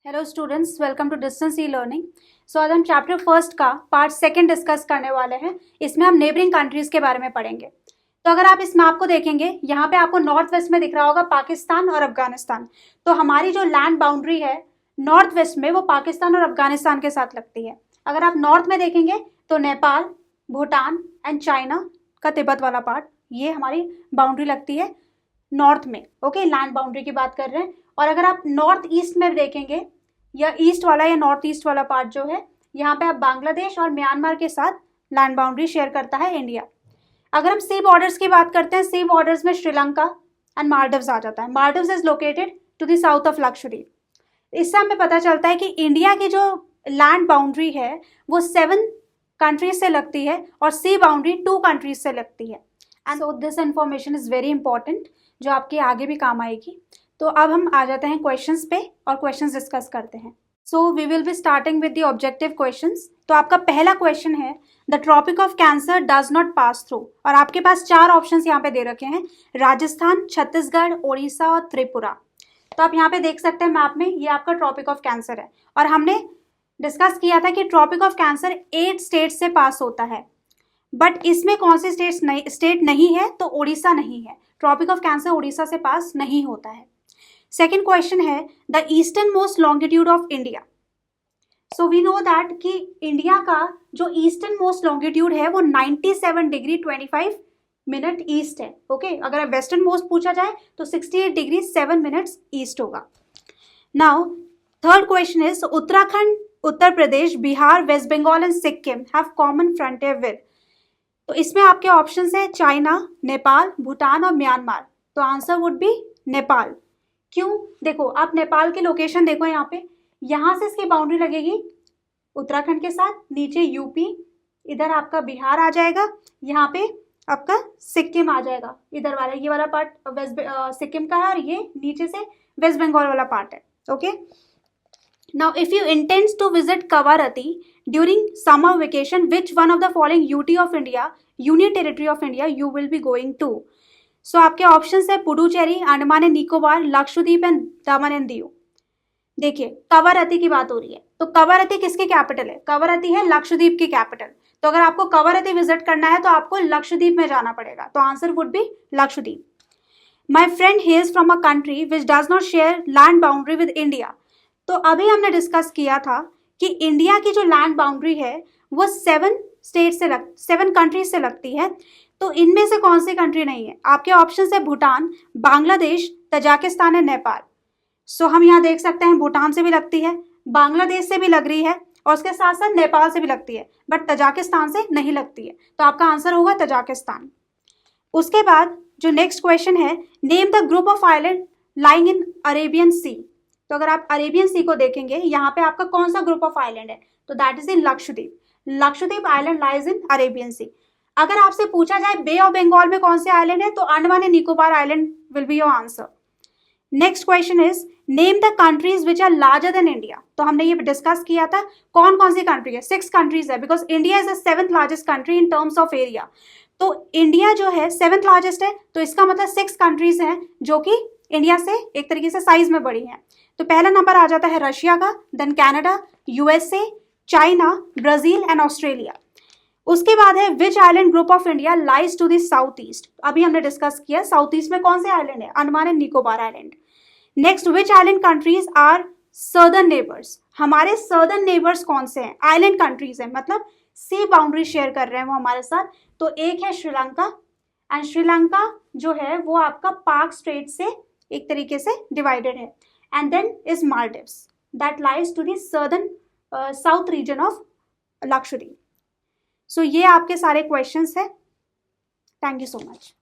Hello students, welcome to distance e learning. So आज हम chapter first का part second discuss करने वाले हैं। इसमें हम नेबरिंग कंट्रीज़ के बारे में पढ़ेंगे। तो अगर आप इस मैप को देखेंगे, यहाँ पे आपको नॉर्थ वेस्ट में दिख रहा होगा पाकिस्तान और अफगानिस्तान। तो हमारी जो लैंड बाउंड्री है नॉर्थ वेस्ट में, वो पाकिस्तान और अफगानिस्तान के साथ लगती है। अगर आप नॉर्थ में देखेंगे तो नेपाल, भूटान एंड चाइना का तिब्बत वाला पार्ट, ये हमारी बाउंड्री लगती है नॉर्थ में। ओके, लैंड बाउंड्री की बात कर रहे हैं। और अगर आप नॉर्थ ईस्ट में देखेंगे, या ईस्ट वाला या नॉर्थ ईस्ट वाला पार्ट जो है, यहाँ पे आप बांग्लादेश और म्यांमार के साथ लैंड बाउंड्री शेयर करता है इंडिया। अगर हम सी बॉर्डर्स की बात करते हैं, सी बॉर्डर्स में श्रीलंका एंड मालदीव्स आ जाता है। Maldives is located to the south of Lakshadweep. इससे हमें पता चलता है कि इंडिया की जो लैंड बाउंड्री है वो 7 कंट्रीज से लगती है और सी बाउंड्री 2 कंट्रीज से लगती है। And so this information is very important, जो आपके आगे भी काम आएगी। तो अब हम आ जाते हैं क्वेश्चंस पे और क्वेश्चंस डिस्कस करते हैं। So we will be starting with the objective questions. तो आपका पहला क्वेश्चन है, the Tropic of Cancer does not pass through. और आपके पास 4 ऑप्शंस यहाँ पे दे रखे हैं, राजस्थान, छत्तीसगढ़, उड़ीसा और त्रिपुरा। तो आप यहाँ पे देख सकते हैं मैप में, ये आपका ट्रॉपिक ऑफ कैंसर है। और हमने डिस्कस किया था कि ट्रॉपिक ऑफ कैंसर 8 स्टेट से पास होता है, बट इसमें कौन सी स्टेट नहीं है, तो उड़ीसा नहीं है। ट्रॉपिक ऑफ कैंसर उड़ीसा से पास नहीं होता है। सेकेंड क्वेश्चन है, the eastern most longitude of India. So we know that कि इंडिया का जो ईस्टर्न मोस्ट लॉन्गिट्यूड है वो 97 डिग्री 25 मिनट ईस्ट है। ओके, अगर वेस्टर्न मोस्ट पूछा जाए तो 68 डिग्री 7 मिनट्स ईस्ट होगा। Now third question is, Uttarakhand, Uttar Pradesh, Bihar, West Bengal and Sikkim have common frontier with. तो इसमें आपके ऑप्शंस है चाइना, नेपाल, भूटान और म्यांमार। तो आंसर वुड बी नेपाल। क्यों? देखो, आप नेपाल की लोकेशन देखो, यहाँ से इसकी बाउंड्री लगेगी उत्तराखंड के साथ, नीचे यूपी, इधर आपका बिहार आ जाएगा, यहाँ पे आपका सिक्किम आ जाएगा। इधर वाला, ये वाला पार्ट वेस्ट सिक्किम का है और ये नीचे से वेस्ट बंगाल वाला पार्ट है। Okay, now if you intend to visit Kavaratti during summer vacation, which one of the following UT of India, union territory of India, you will be going to. So आपके options है Puducherry, Andaman and Nicobar, Lakshadweep and Daman and Diu. देखिए, कवारती की बात हो रही है, तो कवारती किसकी कैपिटल है? कवारती है लक्षद्वीप की कैपिटल। तो अगर आपको कवारती विजिट करना है तो आपको लक्षद्वीप में जाना पड़ेगा। तो answer would be Lakshadweep. My friend hedge from a country which does not share land boundary with India. तो अभी हमने डिस्कस किया था कि इंडिया की जो लैंड बाउंड्री है वो 7 कंट्रीज से लगती है। तो इनमें से कौन सी कंट्री नहीं है? आपके ऑप्शन है भूटान, बांग्लादेश, तजाकिस्तान एंड नेपाल। सो हम यहाँ देख सकते हैं भूटान से भी लगती है, बांग्लादेश से भी लग रही है और उसके साथ साथ नेपाल से भी लगती है, बट तजाकिस्तान से नहीं लगती है। तो आपका आंसर होगा तजाकिस्तान। उसके बाद जो नेक्स्ट क्वेश्चन है, name the group of island lying in Arabian sea. तो अगर आप अरेबियन सी को देखेंगे, यहाँ पे आपका कौन सा ग्रुप ऑफ आइलैंड है? तो that is in Lakshadweep. Lakshadweep island lies in Arabian sea. अगर आपसे पूछा जाए बे ऑफ बंगाल में कौन से आइलैंड है, तो Andaman and Nicobar island will be your answer. Next question is, name the countries which are larger than India. तो हमने ये डिस्कस किया था कौन कौन सी कंट्री है। 6 कंट्रीज है, because India is the 7th largest country in terms of area. तो इंडिया जो है 7th लार्जेस्ट है, तो इसका मतलब 6 कंट्रीज हैं जो कि इंडिया से एक तरीके से साइज में बड़ी हैं। तो पहला नंबर आ जाता है रशिया का, then Canada, USA, China, Brazil and Australia. उसके बाद है which island group of India lies to the south east. अभी हमने डिस्कस किया साउथ ईस्ट में कौन से आइलैंड है, Andaman and Nicobar island. Next, which island countries are southern neighbours. हमारे सर्दर्न नेबर्स कौन से हैं? आइलैंड कंट्रीज हैं, मतलब सी बाउंड्री शेयर कर रहे हैं वो हमारे साथ। तो एक है श्रीलंका, एंड श्रीलंका जो है वो आपका पाक स्ट्रेट से एक तरीके से डिवाइडेड है। And then is Maldives, that lies to the southern south region of Lakshadweep. So ये आपके सारे क्वेश्चंस हैं। Thank you so much.